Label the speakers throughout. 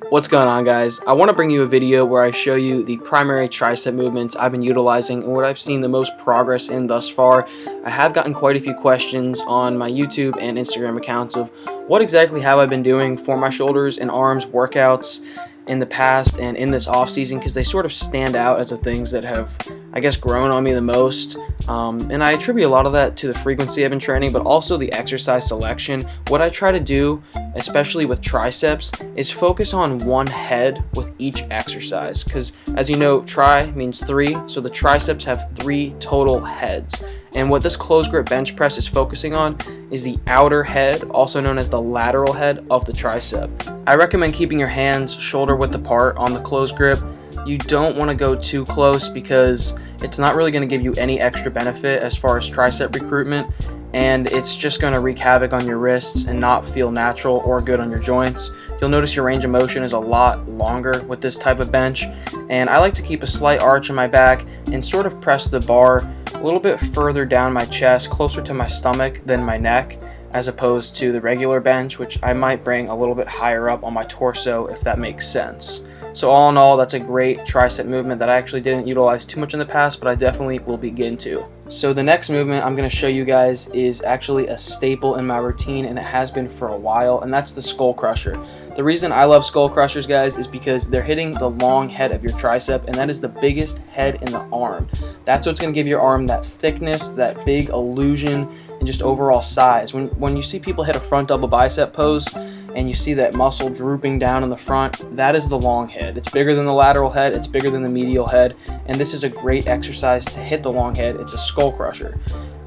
Speaker 1: What's going on, guys? I want to bring you a video where I show you the primary tricep movements I've been utilizing and what I've seen the most progress in thus far. I have gotten quite a few questions on my YouTube and Instagram accounts of what exactly have I been doing for my shoulders and arms workouts in the past and in this off season, because they sort of stand out as the things that have, I guess, grown on me the most. And I attribute a lot of that to the frequency I've been training, but also the exercise selection. What I try to do, especially with triceps, is focus on one head with each exercise, because as you know, tri means 3, so the triceps have 3 total heads. And what this closed grip bench press is focusing on is the outer head, also known as the lateral head of the tricep. I recommend keeping your hands shoulder width apart on the closed grip. You don't want to go too close because it's not really going to give you any extra benefit as far as tricep recruitment, and it's just going to wreak havoc on your wrists and not feel natural or good on your joints. You'll notice your range of motion is a lot longer with this type of bench, and I like to keep a slight arch in my back and sort of press the bar a little bit further down my chest, closer to my stomach than my neck, as opposed to the regular bench, which I might bring a little bit higher up on my torso, if that makes sense. So all in all, that's a great tricep movement that I actually didn't utilize too much in the past, but I definitely will begin to. So the next movement I'm going to show you guys is actually a staple in my routine, and it has been for a while, and that's the skull crusher. The reason I love skull crushers, guys, is because they're hitting the long head of your tricep, and that is the biggest head in the arm. That's what's going to give your arm that thickness, that big illusion, and just overall size. When you see people hit a front double bicep pose, and you see that muscle drooping down in the front, that is the long head. It's bigger than the lateral head, it's bigger than the medial head, and this is a great exercise to hit the long head. It's a skull crusher.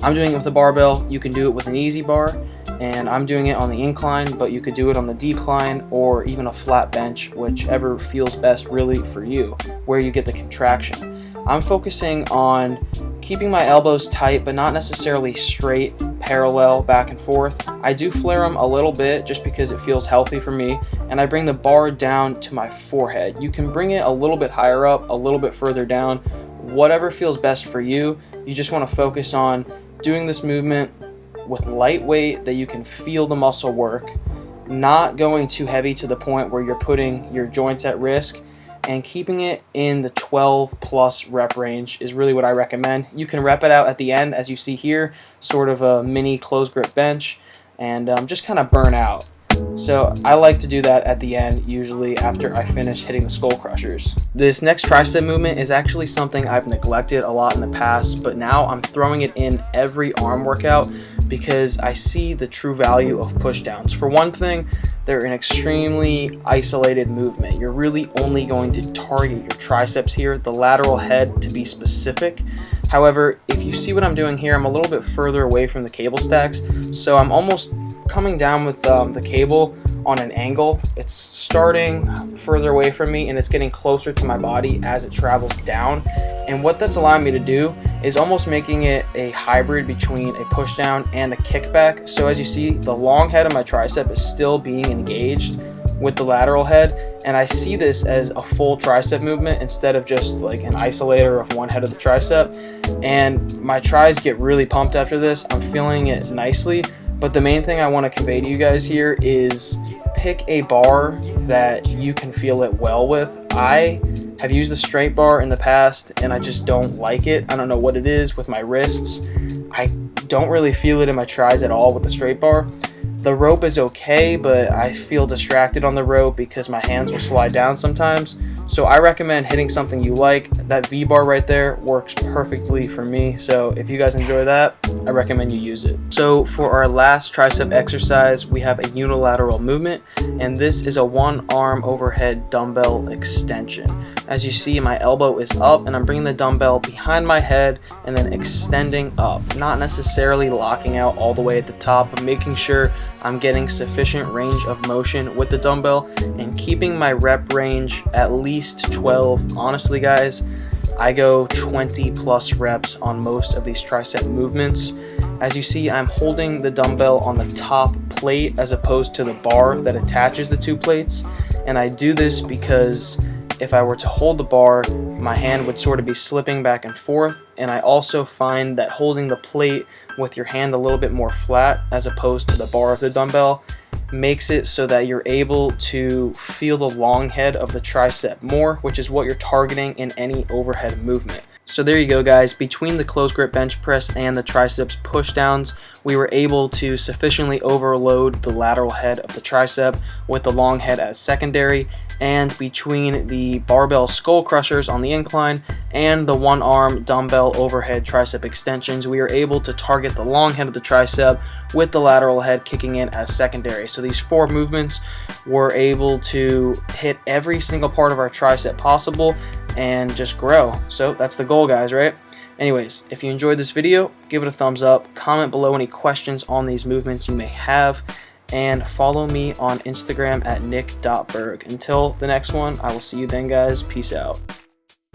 Speaker 1: I'm doing it with a barbell. You can do it with an easy bar, and I'm doing it on the incline, but you could do it on the decline or even a flat bench, whichever feels best really for you, where you get the contraction. I'm focusing on keeping my elbows tight, but not necessarily straight, parallel, back and forth. I do flare them a little bit just because it feels healthy for me, and I bring the bar down to my forehead. You can bring it a little bit higher up, a little bit further down, whatever feels best for you. You just want to focus on doing this movement with light weight that you can feel the muscle work, not going too heavy to the point where you're putting your joints at risk, and keeping it in the 12 plus rep range is really what I recommend. You can rep it out at the end, as you see here, sort of a mini closed grip bench, and just kind of burn out. So I like to do that at the end, usually after I finish hitting the skull crushers. This next tricep movement is actually something I've neglected a lot in the past, but now I'm throwing it in every arm workout because I see the true value of pushdowns. For one thing, they're an extremely isolated movement. You're really only going to target your triceps here, the lateral head to be specific. However, if you see what I'm doing here, I'm a little bit further away from the cable stacks, so I'm almost coming down with the cable on an angle. It's starting further away from me and it's getting closer to my body as it travels down. And what that's allowing me to do is almost making it a hybrid between a push down and a kickback. So as you see, the long head of my tricep is still being engaged with the lateral head, and I see this as a full tricep movement instead of just like an isolator of one head of the tricep. And my tris get really pumped after this. I'm feeling it nicely. But the main thing I want to convey to you guys here is pick a bar that you can feel it well with. I have used the straight bar in the past and I just don't like it. I don't know what it is with my wrists. I don't really feel it in my tris at all with the straight bar. The rope is okay, but I feel distracted on the rope because my hands will slide down sometimes. So I recommend hitting something you like. That V-bar right there works perfectly for me. So if you guys enjoy that, I recommend you use it. So for our last tricep exercise, we have a unilateral movement, and this is a one arm overhead dumbbell extension. As you see, my elbow is up and I'm bringing the dumbbell behind my head and then extending up, not necessarily locking out all the way at the top, but making sure I'm getting sufficient range of motion with the dumbbell and keeping my rep range at least 12. Honestly, guys, I go 20 plus reps on most of these tricep movements. As you see, I'm holding the dumbbell on the top plate as opposed to the bar that attaches the two plates, and I do this because if I were to hold the bar, my hand would sort of be slipping back and forth, and I also find that holding the plate with your hand a little bit more flat as opposed to the bar of the dumbbell makes it so that you're able to feel the long head of the tricep more, which is what you're targeting in any overhead movement. So there you go, guys. Between the close grip bench press and the triceps push downs, we were able to sufficiently overload the lateral head of the tricep with the long head as secondary, and between the barbell skull crushers on the incline and the one arm dumbbell overhead tricep extensions, we are able to target the long head of the tricep with the lateral head kicking in as secondary. So these 4 movements were able to hit every single part of our tricep possible and just grow. So that's the goal, guys, right? Anyways, if you enjoyed this video, give it a thumbs up, comment below any questions on these movements you may have, and follow me on Instagram at nick.berg. Until the next one, I will see you then, guys. Peace out.